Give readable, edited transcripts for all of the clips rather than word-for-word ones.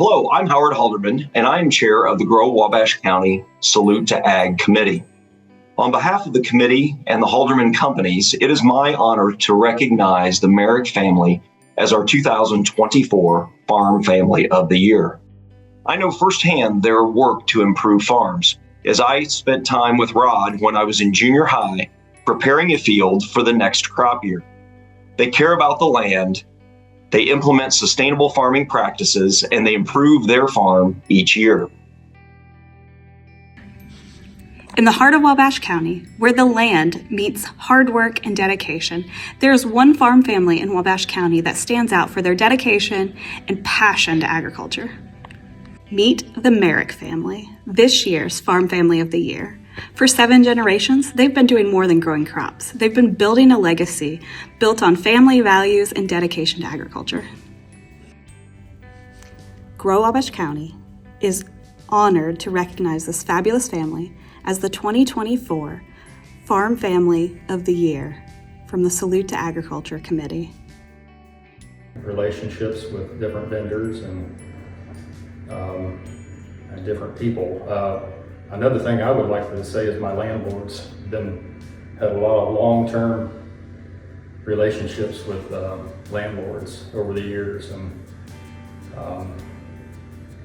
Hello, I'm Howard Halderman, and I am chair of the Grow Wabash County Salute to Ag Committee. On behalf of the committee and the Halderman companies, it is my honor to recognize the Merrick family as our 2024 Farm Family of the Year. I know firsthand their work to improve farms, as I spent time with Rod when I was in junior high preparing a field for the next crop year. They care about the land, they implement sustainable farming practices, and they improve their farm each year. In the heart of Wabash County, where the land meets hard work and dedication, there is one farm family in Wabash County that stands out for their dedication and passion to agriculture. Meet the Merrick family, this year's Farm Family of the Year. For 7 generations, they've been doing more than growing crops. They've been building a legacy built on family values and dedication to agriculture. Grow Wabash County is honored to recognize this fabulous family as the 2024 Farm Family of the Year from the Salute to Agriculture Committee. Relationships with different vendors and different people. Another thing I would like to say is my landlord's had a lot of long-term relationships with landlords over the years, and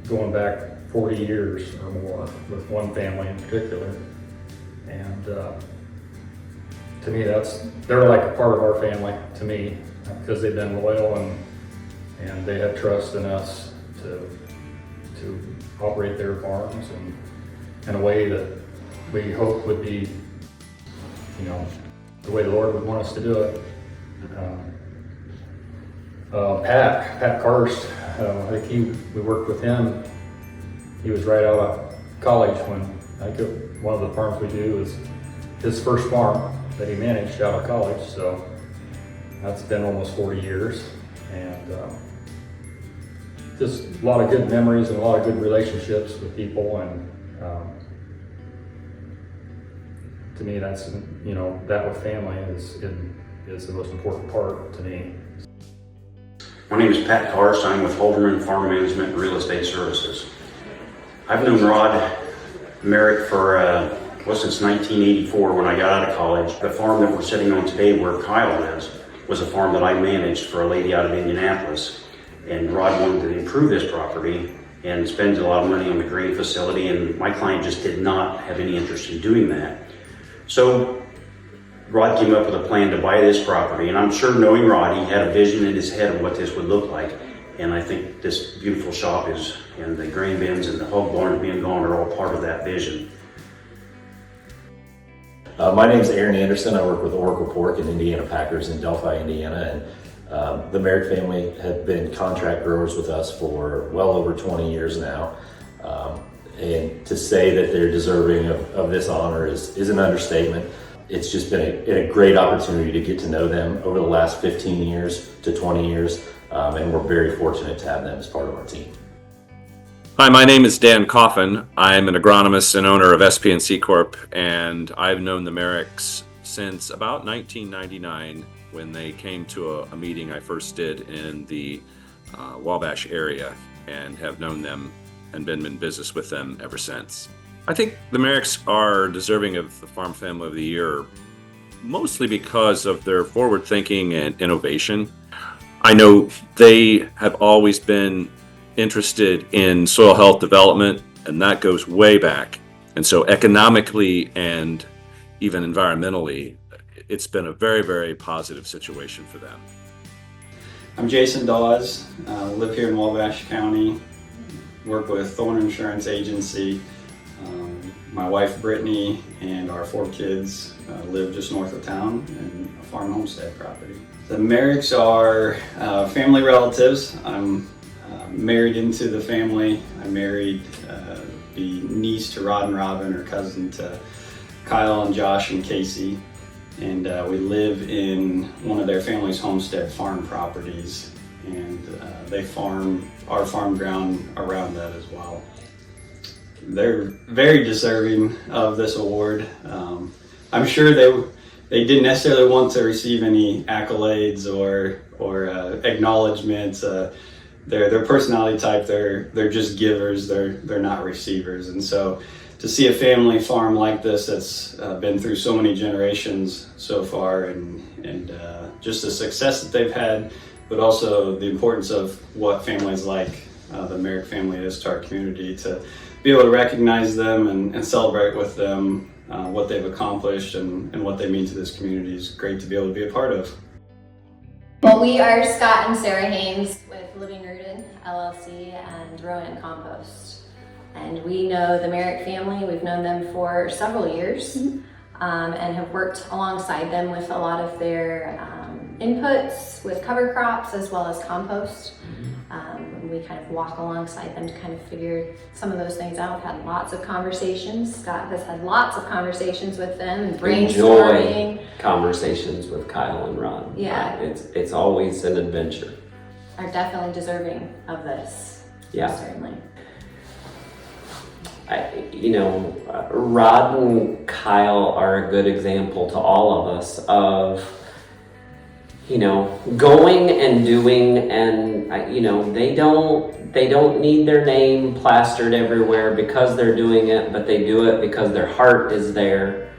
going back 40 years or more with one family in particular. And to me, they're like a part of our family to me, because they've been loyal and they have trust in us to operate their farms and in a way that we hope would be, the way the Lord would want us to do it. Pat Karst, I think we worked with him. He was right out of college when one of the farms we do is his first farm that he managed out of college. So that's been almost 40 years, and just a lot of good memories and a lot of good relationships with people. And to me, that's, that with family is the most important part to me. My name is Pat Karst. I'm with Halderman Farm Management and Real Estate Services. I've known Rod Merrick for, since 1984 when I got out of college. The farm that we're sitting on today where Kyle is was a farm that I managed for a lady out of Indianapolis. And Rod wanted to improve this property and spend a lot of money on the grain facility, and my client just did not have any interest in doing that. So Rod came up with a plan to buy this property, and I'm sure, knowing Rod, he had a vision in his head of what this would look like. And I think this beautiful shop and the grain bins and the hog barns being gone are all part of that vision. My name is Aaron Anderson. I work with Oracle Pork and Indiana Packers in Delphi, Indiana. And the Merrick family have been contract growers with us for well over 20 years now. And to say that they're deserving of this honor is an understatement. It's just been a great opportunity to get to know them over the last 15 years to 20 years. And we're very fortunate to have them as part of our team. Hi, my name is Dan Coffin. I'm an agronomist and owner of SP&C Corp, and I've known the Merricks since about 1999 when they came to a meeting I first did in the Wabash area, and have known them and been in business with them ever since. I think the Merricks are deserving of the Farm Family of the Year mostly because of their forward thinking and innovation. I know they have always been interested in soil health development, and that goes way back. And so economically and even environmentally, it's been a very, very positive situation for them. I'm Jason Dawes, live here in Wabash County, work with Thorn Insurance Agency. My wife Brittany and our 4 kids live just north of town in a farm homestead property. The Merricks are family relatives. I'm married into the family. I married the niece to Rod and Robin, or cousin to Kyle and Josh and Casey. And we live in one of their family's homestead farm properties, and they farm our farm ground around that as well. They're very deserving of this award. I'm sure they didn't necessarily want to receive any accolades or acknowledgments. their personality type, they're just givers, they're not receivers. And so to see a family farm like this that's been through so many generations so far, and just the success that they've had, but also the importance of what families like the Merrick family is to our community, to be able to recognize them and celebrate with them what they've accomplished and what they mean to this community is great to be able to be a part of. Well, we are Scott and Sarah Haynes with Living Rooted LLC and Rowan Compost. And we know the Merrick family. We've known them for several years and have worked alongside them with a lot of their inputs with cover crops as well as compost. We kind of walk alongside them to kind of figure some of those things out. We've had lots of conversations. Scott has had lots of conversations with them and brainstorming. Enjoy conversations with Kyle and Ron. Yeah. It's always an adventure. Are definitely deserving of this. Yeah. Certainly. Rod and Kyle are a good example to all of us of, going and doing, and they don't need their name plastered everywhere because they're doing it, but they do it because their heart is there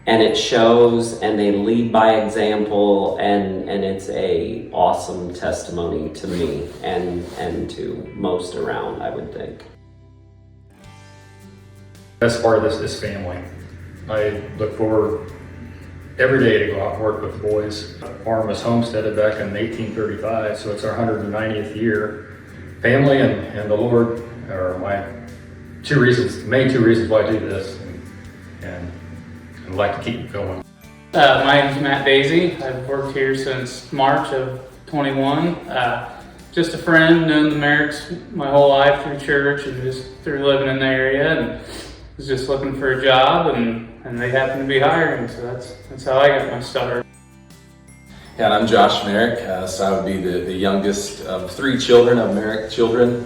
and it shows, and they lead by example, and it's a awesome testimony to me and to most around, I would think. Best part of this family. I look forward every day to go out and work with the boys. The farm was homesteaded back in 1835, so it's our 190th year. Family and the Lord are my main two reasons why I do this, and I'd like to keep going. My name's Matt Daisy. I've worked here since March of 21. Just a friend, known the Merricks my whole life through church and just through living in the area, and was just looking for a job, and they happened to be hiring, so that's how I got my start. Yeah, and I'm Josh Merrick, so I would be the youngest of three children, of Merrick children,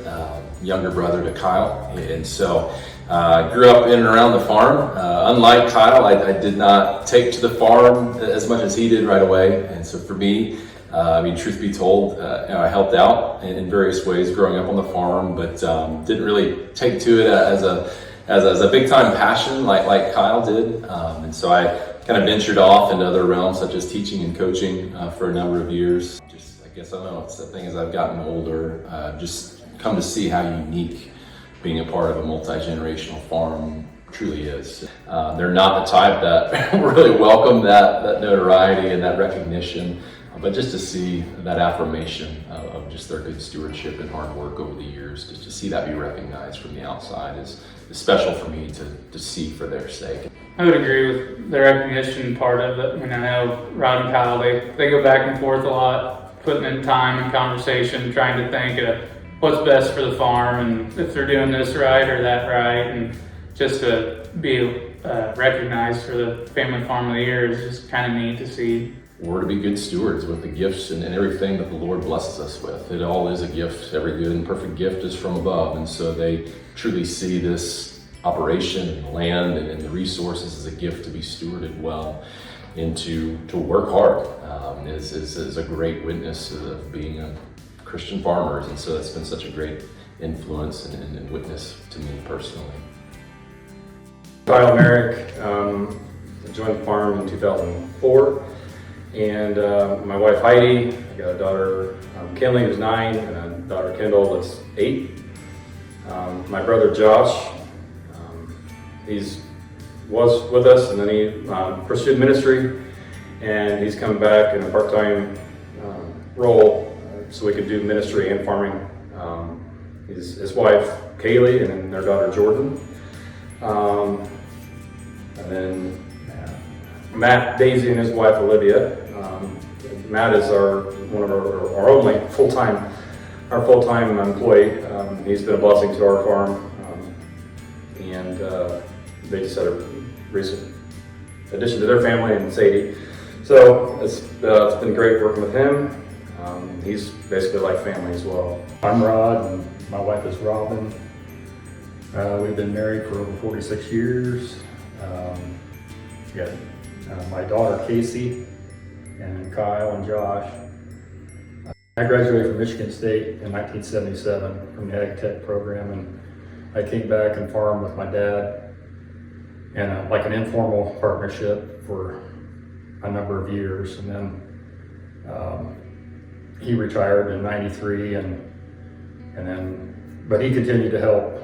younger brother to Kyle, and so I grew up in and around the farm. Unlike Kyle, I did not take to the farm as much as he did right away, and so for me, truth be told, I helped out in various ways growing up on the farm, but didn't really take to it as a big time passion like Kyle did, and so I kind of ventured off into other realms such as teaching and coaching for a number of years. I guess I don't know, it's the thing as I've gotten older, just come to see how unique being a part of a multi-generational farm truly is. They're not the type that really welcome that notoriety and that recognition, but just to see that affirmation of just their good stewardship and hard work over the years, just to see that be recognized from the outside is special for me to see for their sake. I would agree with the recognition part of it. I know Rod and Kyle, they go back and forth a lot, putting in time and conversation, trying to think of what's best for the farm and if they're doing this right or that right, and just to be recognized for the family farm of the year is just kind of neat to see. We're to be good stewards with the gifts and everything that the Lord blesses us with. It all is a gift. Every good and perfect gift is from above. And so they truly see this operation and the land and the resources as a gift to be stewarded well and to work hard is a great witness of being a Christian farmers. And so that's been such a great influence and witness to me personally. Kyle Merrick, joined the farm in 2004. And my wife Heidi, I got a daughter Kinley who's 9, and a daughter Kendall that's 8. My brother Josh, was with us, and then he pursued ministry, and he's come back in a part-time role so we could do ministry and farming. His wife Kaylee and then their daughter Jordan, and then Matt Daisy and his wife Olivia. Matt is one of our only full-time employee. He's been a blessing to our farm, and they just had a recent addition to their family in Sadie. So it's been great working with him. He's basically like family as well. I'm Rod, and my wife is Robin. We've been married for over 46 years. My daughter Casey, and Kyle and Josh. I graduated from Michigan State in 1977 from the Ag Tech program, and I came back and farmed with my dad in like an informal partnership for a number of years, and then he retired in '93, but he continued to help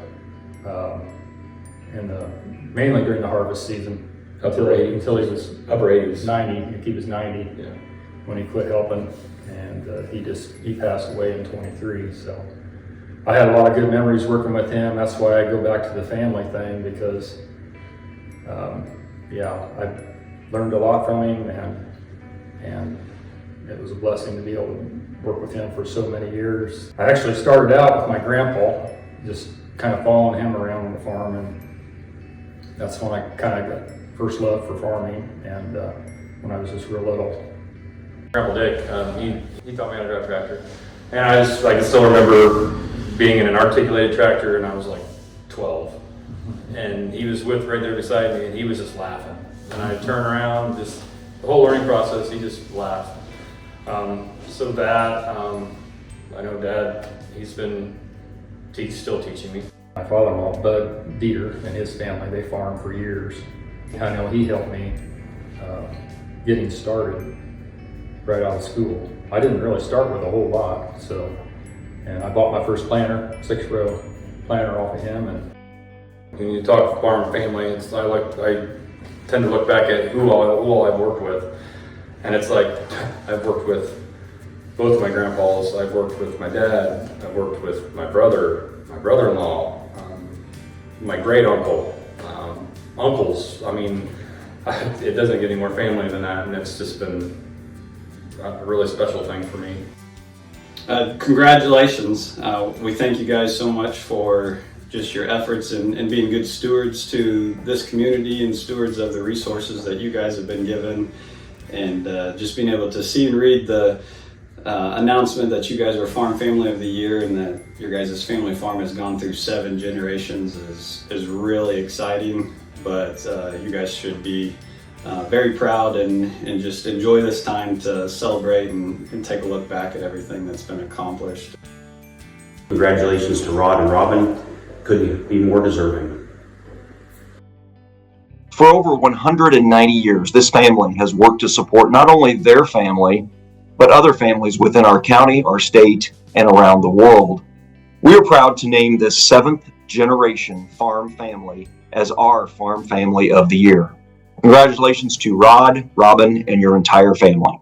mainly during the harvest season until he was Upper 80s. 90. I think he was 90 Yeah. when he quit helping, and he passed away in '23. So I had a lot of good memories working with him. That's why I go back to the family thing, because I learned a lot from him, and it was a blessing to be able to work with him for so many years. I actually started out with my grandpa, just kind of following him around on the farm, and that's when I kind of got first love for farming, and when I was just real little. Grandpa Dick, he taught me how to drive a tractor. And I can still remember being in an articulated tractor, and I was like 12. And he was right there beside me, and he was just laughing. And I'd turn around, just the whole learning process, he just laughed. I know Dad, he's still teaching me. My father-in-law, Bud Dieter, and his family, they farmed for years. I know he helped me getting started right out of school. I didn't really start with a whole lot, and I bought my first planter, 6-row planter off of him. And When you talk farm family, I tend to look back at who all I've worked with, and it's like I've worked with both of my grandpas. I've worked with my dad. I've worked with my brother, my brother-in-law, my great uncle, uncles. I mean, it doesn't get any more family than that, and it's just been a really special thing for me. Congratulations. We thank you guys so much for just your efforts and being good stewards to this community and stewards of the resources that you guys have been given, and just being able to see and read the announcement that you guys are Farm Family of the Year and that your guys' family farm has gone through 7 generations is really exciting. But you guys should be very proud and just enjoy this time to celebrate and take a look back at everything that's been accomplished. Congratulations to Rod and Robin. Couldn't be more deserving. For over 190 years, this family has worked to support not only their family, but other families within our county, our state, and around the world. We are proud to name this 7th generation farm family as our Farm Family of the Year. Congratulations to Rod, Robin, and your entire family.